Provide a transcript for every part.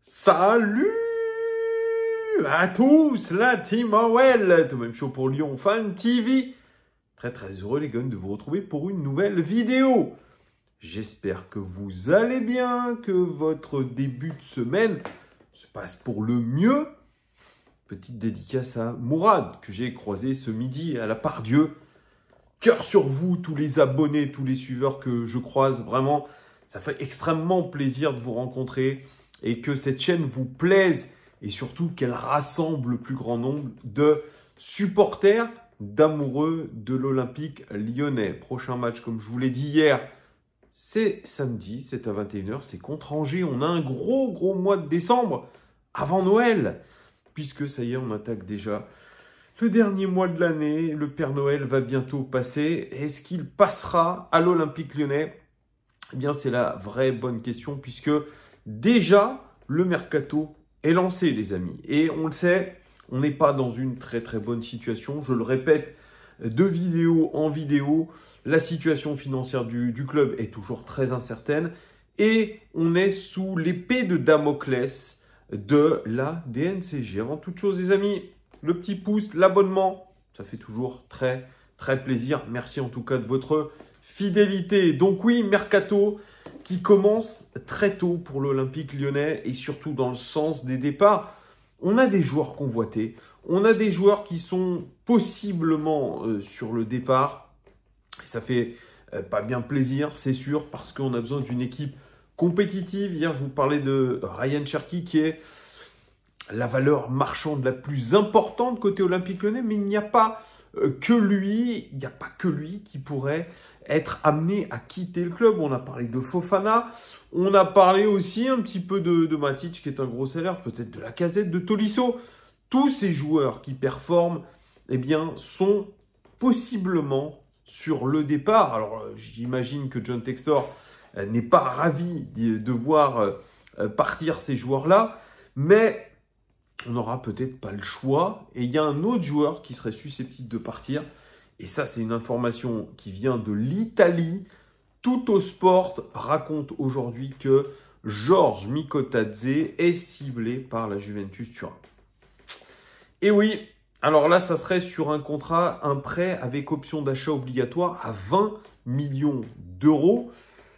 Salut à tous, la team OL, tout même chaud pour Lyon Fan TV. Très heureux les gars de vous retrouver pour une nouvelle vidéo. J'espère que vous allez bien, que votre début de semaine se passe pour le mieux. Petite dédicace à Mourad que j'ai croisé ce midi à la Pardieu. Cœur sur vous, tous les abonnés, tous les suiveurs que je croise. Vraiment, ça fait extrêmement plaisir de vous rencontrer et que cette chaîne vous plaise et surtout qu'elle rassemble le plus grand nombre de supporters, d'amoureux de l'Olympique lyonnais. Prochain match, comme je vous l'ai dit hier, c'est samedi, c'est à 21h, c'est contre Angers. On a un gros mois de décembre avant Noël, puisque ça y est, on attaque déjà le dernier mois de l'année. Le Père Noël va bientôt passer. Est-ce qu'il passera à l'Olympique lyonnais? Eh bien, c'est la vraie bonne question, puisque déjà, le mercato est lancé, les amis. Et on le sait, on n'est pas dans une très bonne situation. Je le répète, de vidéo en vidéo, la situation financière du club est toujours très incertaine. Et on est sous l'épée de Damoclès de la DNCG. Avant toute chose, les amis, le petit pouce, l'abonnement, ça fait toujours très plaisir. Merci en tout cas de votre fidélité. Donc oui, mercato qui commence très tôt pour l'Olympique lyonnais et surtout dans le sens des départs. On a des joueurs convoités, on a des joueurs qui sont possiblement sur le départ. Et ça fait pas bien plaisir, c'est sûr, parce qu'on a besoin d'une équipe compétitive. Hier, je vous parlais de Ryan Cherki qui est la valeur marchande la plus importante côté Olympique lyonnais, mais il n'y a pas que lui, qui pourrait être amené à quitter le club. On a parlé de Fofana, on a parlé aussi un petit peu de Matic qui est un gros salaire, peut-être de Lacazette, de Tolisso. Tous ces joueurs qui performent, eh bien, sont possiblement sur le départ. Alors, j'imagine que John Textor n'est pas ravi de voir partir ces joueurs-là, mais on n'aura peut-être pas le choix. Et il y a un autre joueur qui serait susceptible de partir. Et ça, c'est une information qui vient de l'Italie. Tuttosport raconte aujourd'hui que Georges Mikotadze est ciblé par la Juventus Turin. Et oui, alors là, ça serait sur un contrat, un prêt avec option d'achat obligatoire à 20 millions d'euros.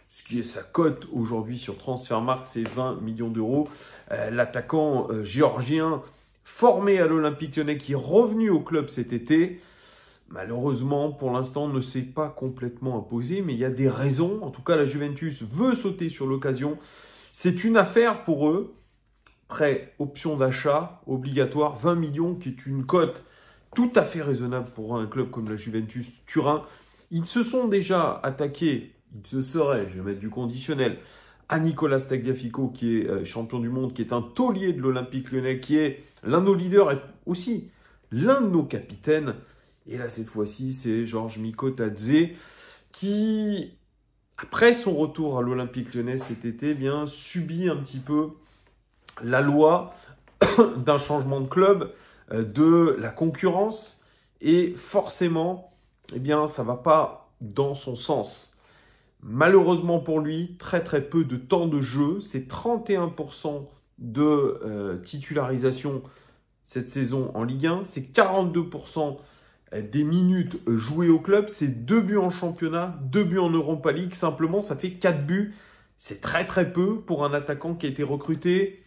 Ce qui est sa cote aujourd'hui sur Transfermarkt, c'est 20 millions d'euros. L'attaquant géorgien formé à l'Olympique lyonnais qui est revenu au club cet été, malheureusement, pour l'instant, ne s'est pas complètement imposé, mais il y a des raisons. En tout cas, la Juventus veut sauter sur l'occasion. C'est une affaire pour eux. Prêt, option d'achat obligatoire, 20 millions, qui est une cote tout à fait raisonnable pour un club comme la Juventus Turin. Ils se sont déjà attaqués. Il se serait, je vais mettre du conditionnel, à Nicolas Tagliafico, qui est champion du monde, qui est un taulier de l'Olympique lyonnais, qui est l'un de nos leaders et aussi l'un de nos capitaines. Et là, cette fois-ci, c'est Georges Mikotadze qui, après son retour à l'Olympique lyonnais cet été, eh bien, subit un petit peu la loi d'un changement de club, de la concurrence. Et forcément, eh bien, ça ne va pas dans son sens. Malheureusement pour lui, très peu de temps de jeu. C'est 31% de titularisation cette saison en Ligue 1. C'est 42% des minutes jouées au club. C'est 2 buts en championnat, 2 buts en Europa League. Simplement, ça fait 4 buts. C'est très peu pour un attaquant qui a été recruté.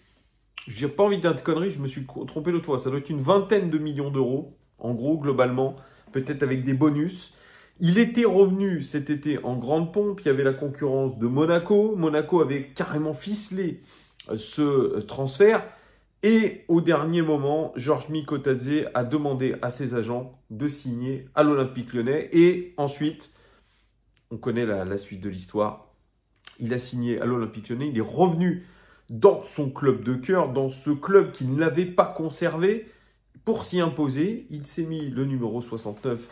J'ai pas envie de dire de conneries, je me suis trompé l'autre fois. Ça doit être une vingtaine de millions d'euros, en gros, globalement. Peut-être avec des bonus. Il était revenu cet été en grande pompe. Il y avait la concurrence de Monaco. Monaco avait carrément ficelé ce transfert. Et au dernier moment, Georges Mikotadze a demandé à ses agents de signer à l'Olympique lyonnais. Et ensuite, on connaît la suite de l'histoire. Il a signé à l'Olympique lyonnais. Il est revenu dans son club de cœur, dans ce club qu'il n'avait pas conservé. Pour s'y imposer, il s'est mis le numéro 69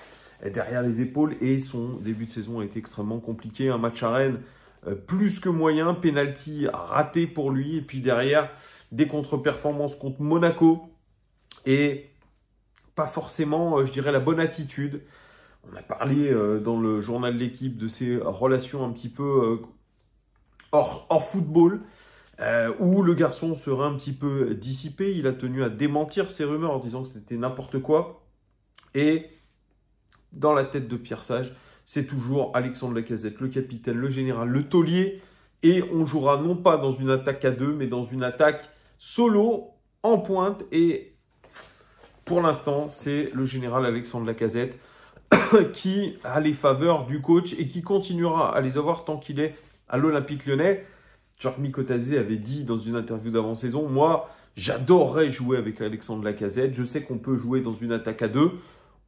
derrière les épaules et son début de saison a été extrêmement compliqué. Un match à Rennes plus que moyen, penalty raté pour lui et puis derrière des contre-performances contre Monaco et pas forcément, je dirais, la bonne attitude. On a parlé dans le journal de l'équipe de ses relations un petit peu hors football. où le garçon serait un petit peu dissipé. Il a tenu à démentir ces rumeurs en disant que c'était n'importe quoi. Et dans la tête de Pierre Sage, c'est toujours Alexandre Lacazette, le capitaine, le général, le taulier. Et on jouera non pas dans une attaque à deux, mais dans une attaque solo, en pointe. Et pour l'instant, c'est le général Alexandre Lacazette qui a les faveurs du coach et qui continuera à les avoir tant qu'il est à l'Olympique Lyonnais. Georges Mikotadze avait dit dans une interview d'avant-saison, moi, j'adorerais jouer avec Alexandre Lacazette. Je sais qu'on peut jouer dans une attaque à deux.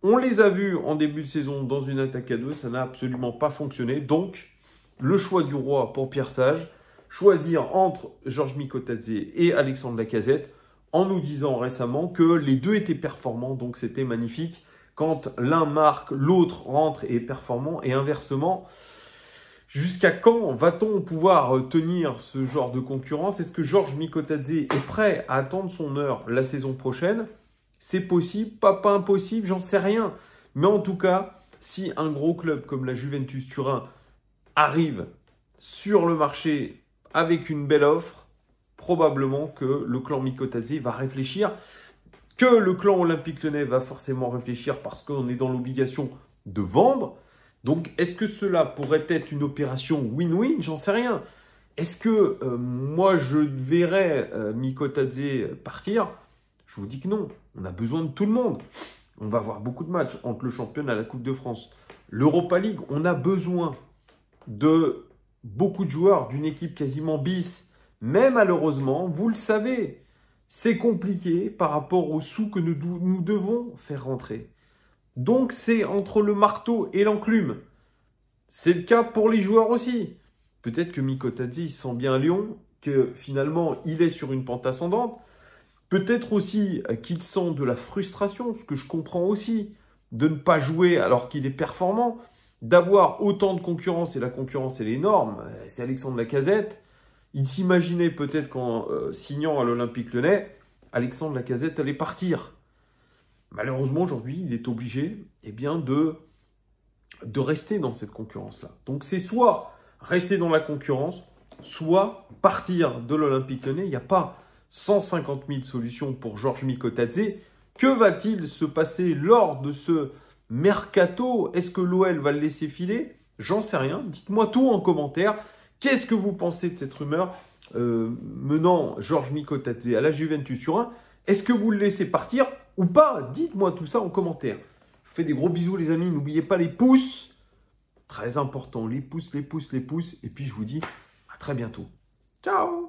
On les a vus en début de saison dans une attaque à deux. Ça n'a absolument pas fonctionné. Donc, le choix du roi pour Pierre Sage, choisir entre Georges Mikotadze et Alexandre Lacazette, en nous disant récemment que les deux étaient performants. Donc, c'était magnifique. Quand l'un marque, l'autre rentre et est performant. Et inversement, jusqu'à quand va-t-on pouvoir tenir ce genre de concurrence? Est-ce que Georges Mikotadze est prêt à attendre son heure la saison prochaine? C'est possible, pas impossible, j'en sais rien. Mais en tout cas, si un gros club comme la Juventus Turin arrive sur le marché avec une belle offre, probablement que le clan Mikotadze va réfléchir, que le clan Olympique Lyonnais va forcément réfléchir parce qu'on est dans l'obligation de vendre. Donc, est-ce que cela pourrait être une opération win-win? J'en sais rien. Est-ce que moi, je verrais Mikotadze partir? Je vous dis que non. On a besoin de tout le monde. On va avoir beaucoup de matchs entre le championnat, la Coupe de France, l'Europa League. On a besoin de beaucoup de joueurs, d'une équipe quasiment bis. Mais malheureusement, vous le savez, c'est compliqué par rapport aux sous que nous devons faire rentrer. Donc, c'est entre le marteau et l'enclume. C'est le cas pour les joueurs aussi. Peut-être que Mikotadze, il se sent bien à Lyon, que finalement, il est sur une pente ascendante. Peut-être aussi qu'il sent de la frustration, ce que je comprends aussi, de ne pas jouer alors qu'il est performant, d'avoir autant de concurrence, et la concurrence, elle est énorme. C'est Alexandre Lacazette. Il s'imaginait peut-être qu'en signant à l'Olympique Lyonnais, Alexandre Lacazette allait partir. Malheureusement, aujourd'hui, il est obligé de rester dans cette concurrence-là. Donc, c'est soit rester dans la concurrence, soit partir de l'Olympique Lyonnais. Il n'y a pas 150 000 solutions pour Georges Mikotadze. Que va-t-il se passer lors de ce mercato? Est-ce que l'OL va le laisser filer? J'en sais rien. Dites-moi tout en commentaire. Qu'est-ce que vous pensez de cette rumeur menant Georges Mikotadze à la Juventus Turin? Est-ce que vous le laissez partir ou pas? Dites-moi tout ça en commentaire. Je vous fais des gros bisous les amis. N'oubliez pas les pouces. Très important, les pouces, les pouces, les pouces. Et puis je vous dis à très bientôt. Ciao!